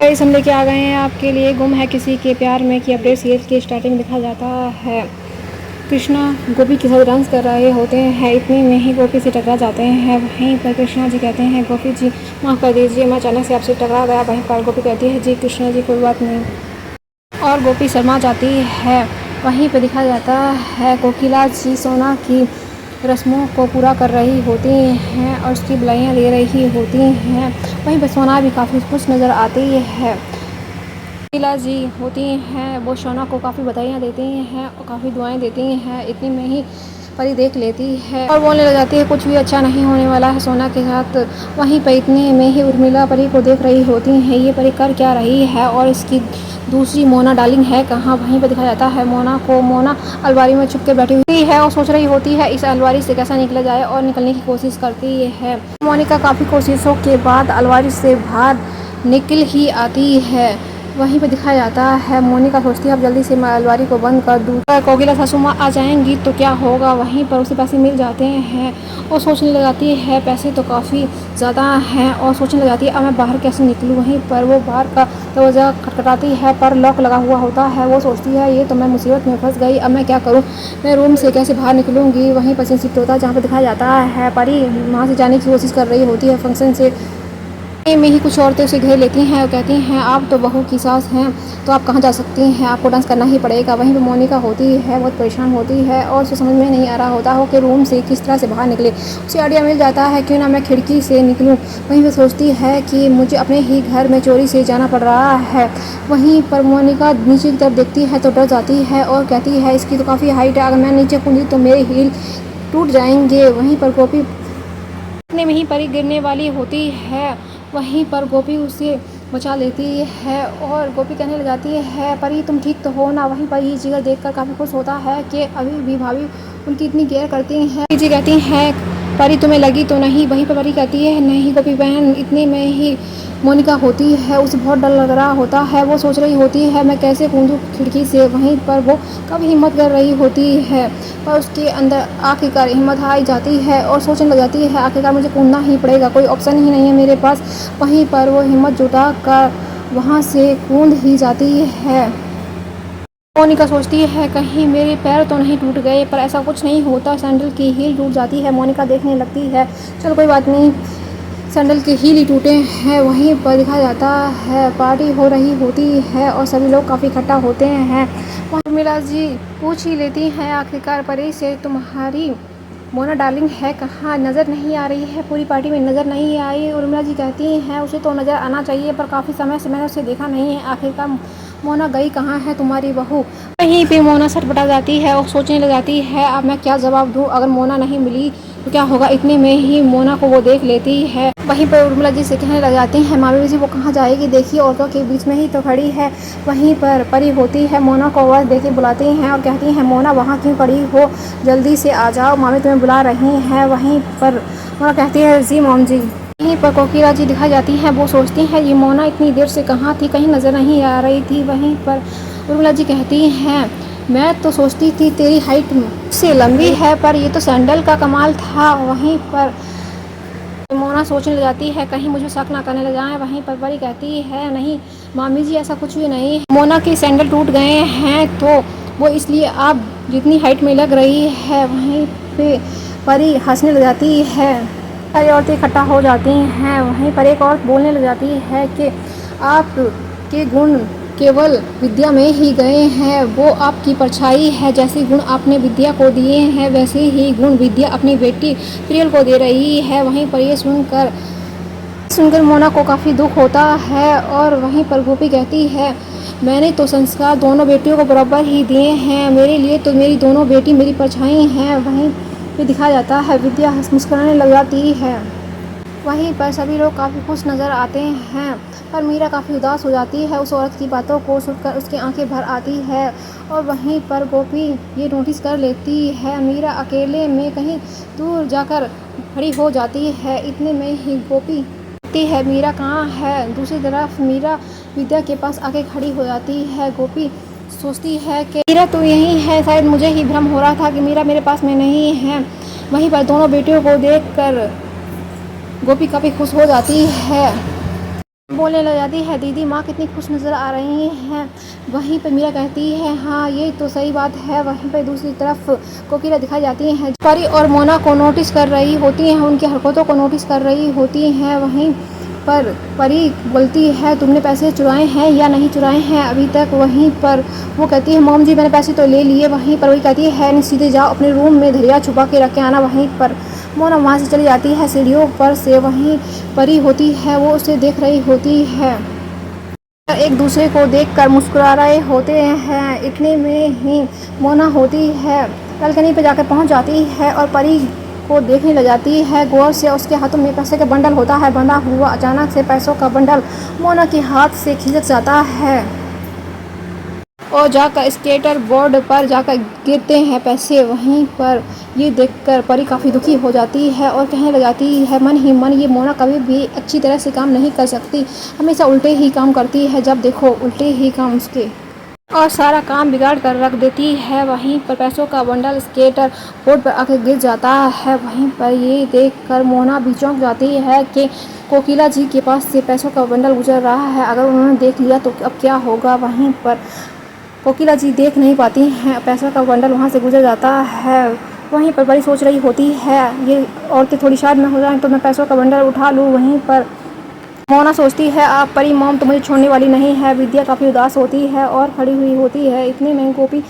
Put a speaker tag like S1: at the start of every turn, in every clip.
S1: Guys हम लेके आ गए हैं आपके लिए गुम है किसी के प्यार में की अपडेट। सीरियल की स्टार्टिंग में दिखाया जाता है कृष्णा गोपी के साथ डांस कर रहे होते हैं। इतने में ही गोपी से टकरा जाते हैं। वहीं पर कृष्णा जी कहते हैं गोपी जी माफ़ कर दीजिए, मैं अचानक से आपसे टकरा गया। वहीं पर गोपी कहती है जी कृष्णा जी कोई बात नहीं, और गोपी शर्मा जाती है। वहीं पर दिखाया जाता है कोकिला जी सोना की रस्मों को पूरा कर रही होती हैं और उसकी बधाइयाँ ले रही होती हैं। वहीं पर सोना भी काफ़ी खुश नज़र आती है। कोकिला जी होती हैं वो सोना को काफ़ी बधाइयाँ देती हैं और काफ़ी दुआएं देती हैं। इतनी में ही परी देख लेती है और बोलने लग जाती है कुछ भी अच्छा नहीं होने वाला है सोना के साथ। वहीं पर इतने में ही उर्मिला परी को देख रही होती हैं, ये परी कर क्या रही है और इसकी दूसरी मोना डार्लिंग है कहाँ। वहीं पर दिखाया जाता है मोना अलमारी में छुप के बैठी हुई है और सोच रही होती है इस अलमारी से कैसा निकला जाए और निकलने की कोशिश करती है। मोनिका काफ़ी कोशिशों के बाद अलमारी से बाहर निकल ही आती है। वहीं पे दिखाया जाता है मोनिका सोचती है अब जल्दी से मैं अलमारी को बंद कर दूँ, कोकिला सासू माँ आ जाएंगी तो क्या होगा। वहीं पर उसे पैसे मिल जाते हैं और सोचने लग जाती है पैसे तो काफ़ी ज़्यादा हैं और सोचने लग जाती है अब मैं बाहर कैसे निकलूँ। वहीं पर वो बाहर का दरवाज़ा खटखटाती है पर लॉक लगा हुआ होता है। वो सोचती है ये तो मैं मुसीबत में फंस गई, अब मैं क्या करूँ, मैं रूम से कैसे बाहर निकलूँगी। वहीं पर शिफ्ट होता है जहाँ पर दिखाया जाता है परी वहाँ से जाने की कोशिश कर रही होती है फंक्शन से। में ही कुछ औरतें उसे घेर लेती हैं और कहती हैं आप तो बहू की सास हैं तो आप कहाँ जा सकती हैं, आपको डांस करना ही पड़ेगा। वहीं पर मोनिका होती है बहुत परेशान होती है और उसे समझ में नहीं आ रहा होता हो कि रूम से किस तरह से बाहर निकले। उसे आइडिया मिल जाता है क्यों ना मैं खिड़की से निकलूं। वहीं पर सोचती है कि मुझे अपने ही घर में चोरी से जाना पड़ रहा है। वहीं पर मोनिका नीचे की तरफ देखती है तो डर जाती है और कहती है इसकी तो काफ़ी हाइट है, अगर मैं नीचे कूदी तो मेरे हील टूट जाएंगे। वहीं पर गोपी इतने में ही परी गिरने वाली होती है। वहीं पर गोपी उसे बचा लेती है और गोपी कहने लग जाती है परी तुम ठीक तो हो ना। वहीं पर ये जिगर देखकर काफ़ी खुश होता है कि अभी भी भाभी उनकी इतनी केयर करती हैं। जी कहती हैं परी तुम्हें लगी तो नहीं। वहीं पर परी कहती है नहीं गोपी बहन। इतने में ही मोनिका होती है, उसे बहुत डर लग रहा होता है। वो सोच रही होती है मैं कैसे कूदूँ खिड़की से। वहीं पर वो कभी हिम्मत कर रही होती है पर उसके अंदर आखिरकार हिम्मत आ जाती है और सोचने लग जाती है आखिरकार मुझे कूदना ही पड़ेगा, कोई ऑप्शन ही नहीं है मेरे पास। वहीं पर वो हिम्मत जुटा कर वहाँ से कूद ही जाती है। मोनिका सोचती है कहीं मेरे पैर तो नहीं टूट गए पर ऐसा कुछ नहीं होता, सैंडल की हील टूट जाती है। मोनिका देखने लगती है चलो कोई बात नहीं, सैंडल के हील ही टूटे हैं। वहीं पर दिखाया जाता है पार्टी हो रही होती है और सभी लोग काफ़ी इकट्ठा होते हैं। उर्मिला जी पूछ ही लेती हैं आखिरकार परी से तुम्हारी मोना डार्लिंग है कहाँ, नज़र नहीं आ रही है, पूरी पार्टी में नज़र नहीं आई। उर्मिला जी कहती हैं उसे तो नज़र आना चाहिए पर काफ़ी समय से मैंने उसे देखा नहीं है, आखिरकार मोना गई कहाँ है तुम्हारी बहू। वहीं पे मोना सटपटा जाती है और सोचने लग जाती है अब मैं क्या जवाब दूँ, अगर मोना नहीं मिली तो क्या होगा। इतने में ही मोना को वो देख लेती है। वहीं पर उर्मिला जी से कहने लग जाती हैं मामी जी वो कहाँ जाएगी, देखिए औरतों के बीच में ही तो खड़ी है। वहीं पर परी होती है मोना को आवाज़ देके बुलाती हैं और कहती हैं मोना वहाँ क्यों खड़ी हो, जल्दी से आ जाओ मामी तुम्हें बुला रही हैं। वहीं पर मोना कहती है जी मॉम जी। वहीं पर कोकिला जी दिखाई जाती हैं, वो सोचती हैं ये मोना इतनी देर से कहाँ थी, कहीं नज़र नहीं आ रही थी। वहीं पर उर्मिला जी कहती हैं मैं तो सोचती थी तेरी हाइट से लंबी है पर ये तो सैंडल का कमाल था। वहीं पर मोना सोचने लग जाती है कहीं मुझे शक ना करने लग जाए। वहीं पर परी कहती है नहीं मामी जी ऐसा कुछ भी नहीं है, मोना के सैंडल टूट गए हैं तो वो इसलिए आप जितनी हाइट में लग रही है। वहीं पे परी हंसने लग जाती है, सारी औरतें इकट्ठा हो जाती हैं। वहीं पर एक औरत बोलने लग जाती है कि आप के गुण केवल विद्या में ही गए हैं, वो आपकी परछाई है, जैसे गुण आपने विद्या को दिए हैं वैसे ही गुण विद्या अपनी बेटी प्रियल को दे रही है। वहीं पर ये सुनकर मोना को काफ़ी दुख होता है और वहीं पर गोपी कहती है मैंने तो संस्कार दोनों बेटियों को बराबर ही दिए हैं, मेरे लिए तो मेरी दोनों बेटी मेरी परछाई हैं। वहीं पे दिखाया जाता है विद्या मुस्कुराने लग जाती है। वहीं पर सभी लोग काफ़ी खुश नज़र आते हैं पर मीरा काफ़ी उदास हो जाती है उस औरत की बातों को सुनकर, उसकी आंखें भर आती है। और वहीं पर गोपी ये नोटिस कर लेती है मीरा अकेले में कहीं दूर जाकर खड़ी हो जाती है। इतने में ही गोपी देखती है मीरा कहाँ है, दूसरी तरफ मीरा विद्या के पास आके खड़ी हो जाती है। गोपी सोचती है कि मीरा तो यही है, शायद मुझे ही भ्रम हो रहा था कि मीरा मेरे पास में नहीं है। वहीं पर दोनों बेटियों को देखकर गोपी काफ़ी खुश हो जाती है। बोलने लग जाती है, दीदी माँ कितनी खुश नज़र आ रही हैं। वहीं पर मीरा कहती है, हाँ ये तो सही बात है। वहीं पर दूसरी तरफ कोकिला दिखाई जाती हैं, परी और मोना को नोटिस कर रही होती हैं, उनकी हरकतों को नोटिस कर रही होती हैं। वहीं पर परी बोलती है, तुमने पैसे चुराए हैं या नहीं चुराए हैं अभी तक। वहीं पर वो कहती है, मॉम जी मैंने पैसे तो ले लिए। वहीं पर वही कहती है, सीधे जाओ अपने रूम में धरिया छुपा के रख के आना। वहीं पर मोना वहाँ से चली जाती है सीढ़ियों पर से। वहीं परी होती है, वो उसे देख रही होती है, एक दूसरे को देखकर मुस्कुरा रहे होते हैं। इतने में ही मोना होती है, बालकनी पे जाकर पहुंच जाती है और परी को देखने लग जाती है गौर से। उसके हाथों में पैसे का बंडल होता है बंधा हुआ। अचानक से पैसों का बंडल मोना के हाथ से खिसक जाता है और जाकर स्केटर बोर्ड पर जाकर गिरते हैं पैसे। वहीं पर ये देखकर परी काफ़ी दुखी हो जाती है और कहने लग जाती है मन ही मन, ये मोना कभी भी अच्छी तरह से काम नहीं कर सकती, हमेशा उल्टे ही काम करती है, जब देखो उल्टे ही काम उसके, और सारा काम बिगाड़ कर रख देती है। वहीं पर पैसों का बंडल स्केटर बोर्ड पर आकर गिर जाता है। वहीं पर ये देखकर मोना भी चौंक जाती है कि कोकिला जी के पास से पैसों का बंडल गुजर रहा है, अगर उन्होंने देख लिया तो अब क्या होगा। वहीं पर कोकिला जी देख नहीं पाती हैं, पैसों का बंडल वहाँ से गुजर जाता है। वहीं पर बड़ी सोच रही होती है, ये औरतें थोड़ी शायद में हो जाएं तो मैं पैसों का बंडल उठा लूँ। वहीं पर मोना सोचती है, आप परी मॉम तो मुझे छोड़ने वाली नहीं है। विद्या काफ़ी उदास होती है और खड़ी हुई होती है। इतने में गोपी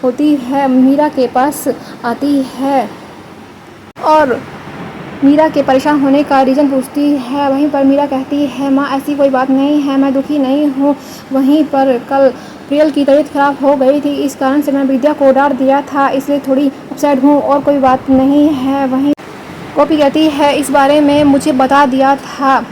S1: होती है, मीरा के पास आती है और मीरा के परेशान होने का रीज़न पूछती है। वहीं पर मीरा कहती है, माँ ऐसी कोई बात नहीं है, मैं दुखी नहीं हूँ। वहीं पर कल प्रियल की तबीयत खराब हो गई थी, इस कारण से मैं विद्या को डांट दिया था, इसलिए थोड़ी अपसेट हूँ, और कोई बात नहीं है। वहीं गोपी कहती है, इस बारे में मुझे बता दिया था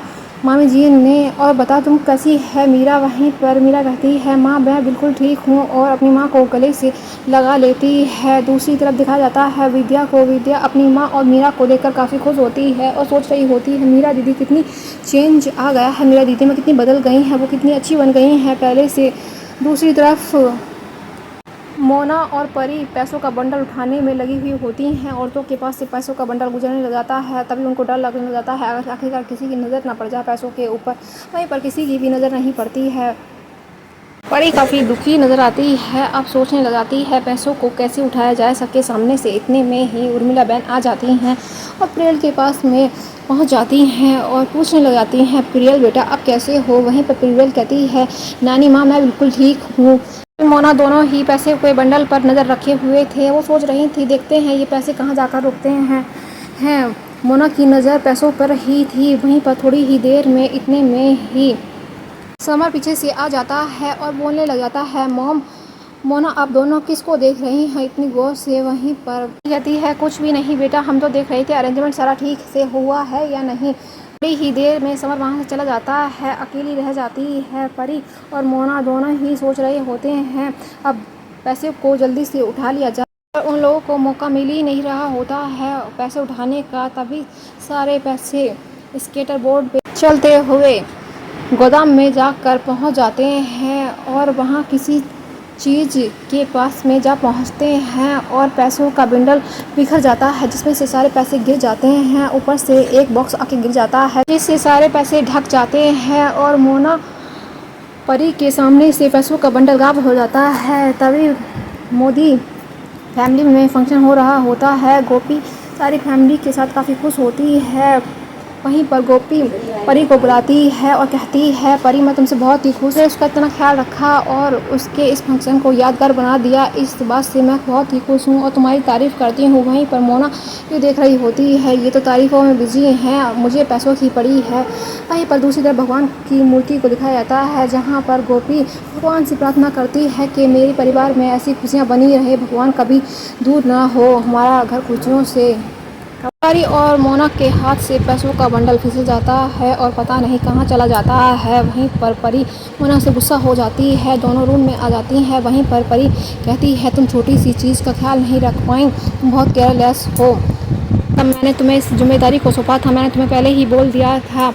S1: मामी जी ने, और बता तुम कैसी है मीरा। वहीं पर मीरा कहती है, माँ मैं बिल्कुल ठीक हूँ, और अपनी माँ को गले से लगा लेती है। दूसरी तरफ दिखाया जाता है विद्या को। विद्या अपनी माँ और मीरा को देखकर काफ़ी खुश होती है और सोच रही होती है, मीरा दीदी कितनी चेंज आ गया है, मीरा दीदी में कितनी बदल गई हैं, वो कितनी अच्छी बन गई हैं पहले से। दूसरी तरफ मोना और परी पैसों का बंडल उठाने में लगी हुई होती हैं। औरतों के पास से पैसों का बंडल गुजरने लग जाता है, तभी उनको डर लगने लग जाता है, अगर आखिरकार किसी की नज़र ना पड़ जाए पैसों के ऊपर। वहीं पर किसी की भी नज़र नहीं पड़ती है। परी काफ़ी दुखी नज़र आती है, अब सोचने लग जाती है पैसों को कैसे उठाया जाए सबके सामने से। इतने में ही उर्मिला बहन आ जाती हैं और प्रियल के पास में पहुंच जाती हैं और पूछने लग जाती हैं, प्रियल बेटा अब कैसे हो। वहीं पर प्रियल कहती है, नानी माँ मैं बिल्कुल ठीक हूँ। मोना दोनों ही पैसे के बंडल पर नज़र रखे हुए थे, वो सोच रही थी देखते हैं ये पैसे कहाँ जाकर रुकते हैं। मोना की नज़र पैसों पर ही थी। वहीं पर थोड़ी ही देर में इतने में ही समर पीछे से आ जाता है और बोलने लग जाता है, मॉम मोना आप दोनों किसको देख रही हैं इतनी गौर से। वहीं पर कहती है, कुछ भी नहीं बेटा, हम तो देख रहे थे अरेंजमेंट सारा ठीक से हुआ है या नहीं। थोड़ी ही देर में समर वहाँ से चला जाता है, अकेली रह जाती है परी और मोना दोनों ही सोच रहे होते हैं अब पैसे को जल्दी से उठा लिया जाए, पर उन लोगों को मौका मिल ही नहीं रहा होता है पैसे उठाने का। तभी सारे पैसे स्केटर बोर्ड पे चलते हुए गोदाम में जाकर पहुंच जाते हैं और वहां किसी चीज़ के पास में जा पहुंचते हैं और पैसों का बंडल बिखर जाता है, जिसमें से सारे पैसे गिर जाते हैं। ऊपर से एक बॉक्स आके गिर जाता है, जिससे सारे पैसे ढक जाते हैं और मोना परी के सामने से पैसों का बंडल गायब हो जाता है। तभी मोदी फैमिली में फंक्शन हो रहा होता है। गोपी सारी फैमिली के साथ काफ़ी खुश होती है। वहीं पर गोपी परी को बुलाती है और कहती है, परी मैं तुमसे बहुत ही खुश है, उसका इतना ख्याल रखा और उसके इस फंक्शन को यादगार बना दिया, इस बात से मैं बहुत ही खुश हूँ और तुम्हारी तारीफ़ करती हूँ। वहीं पर मोना ये देख रही होती है, ये तो तारीफ़ों में बिजी हैं, मुझे पैसों की पड़ी है। वहीं पर दूसरी तरफ भगवान की मूर्ति को दिखाया जाता है, जहाँ पर गोपी भगवान से प्रार्थना करती है कि मेरे परिवार में ऐसी खुशियाँ बनी रहे, भगवान कभी दूर ना हो हमारा घर खुशियों से। परी और मोना के हाथ से पैसों का बंडल फिसल जाता है और पता नहीं कहाँ चला जाता है। वहीं पर परी मोना से गुस्सा हो जाती है, दोनों रूम में आ जाती हैं। वहीं पर परी कहती है, तुम छोटी सी चीज़ का ख्याल नहीं रख पाई, तुम बहुत केयरलेस हो। तब मैंने तुम्हें इस जिम्मेदारी को सौंपा था, मैंने तुम्हें पहले ही बोल दिया था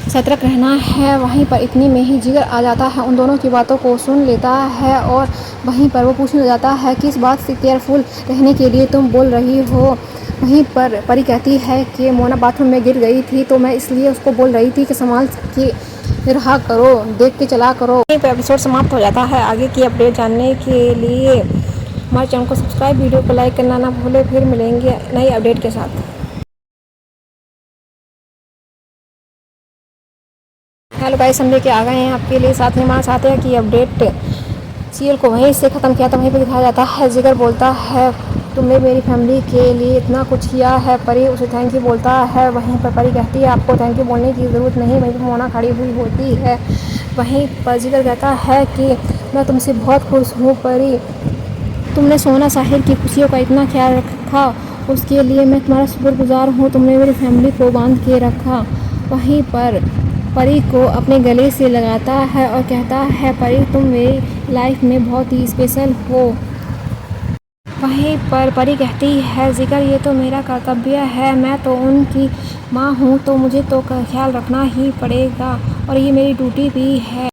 S1: सतर्क रहना है। वहीं पर इतनी में ही जिगर आ जाता है, उन दोनों की बातों को सुन लेता है और वहीं पर वो पूछने लग जाता है, किस बात से केयरफुल रहने के लिए तुम बोल रही हो। वहीं पर परी कहती है कि मोना बाथरूम में गिर गई थी, तो मैं इसलिए उसको बोल रही थी कि संभाल के रहा करो, देख के चला करो। यहीं पर एपिसोड समाप्त हो जाता है। आगे की अपडेट जानने के लिए हमारे चैनल को सब्सक्राइब, वीडियो को लाइक करना ना भूले। फिर मिलेंगे नई अपडेट के साथ। हेलो गाइस, हम लेके आ गए हैं आपके लिए साथ में हमारे साथ है कि अपडेट सीरियल को वहीं से ख़त्म किया तो वहीं पे दिखाया जाता है। जिगर बोलता है तुमने मेरी फैमिली के लिए इतना कुछ किया है। परी उसे थैंक यू बोलता है। वहीं पर परी कहती है आपको थैंक यू बोलने की ज़रूरत नहीं। वहीं पर मोना खड़ी हुई होती है। वहीं पर जिगर कहता है कि मैं तुमसे बहुत खुश हूँ परी, तुमने सोना साहिर की खुशियों का इतना ख्याल रखा, उसके लिए मैं तुम्हारा शुक्रगुजार हूँ। तुमने मेरी फैमिली को बांध के रखा। वहीं पर परी को अपने गले से लगाता है और कहता है परी तुम मेरी लाइफ में बहुत ही स्पेशल हो। वहीं पर परी कहती है जिगर ये तो मेरा कर्तव्य है, मैं तो उनकी माँ हूँ तो मुझे तो ख्याल रखना ही पड़ेगा और ये मेरी ड्यूटी भी है।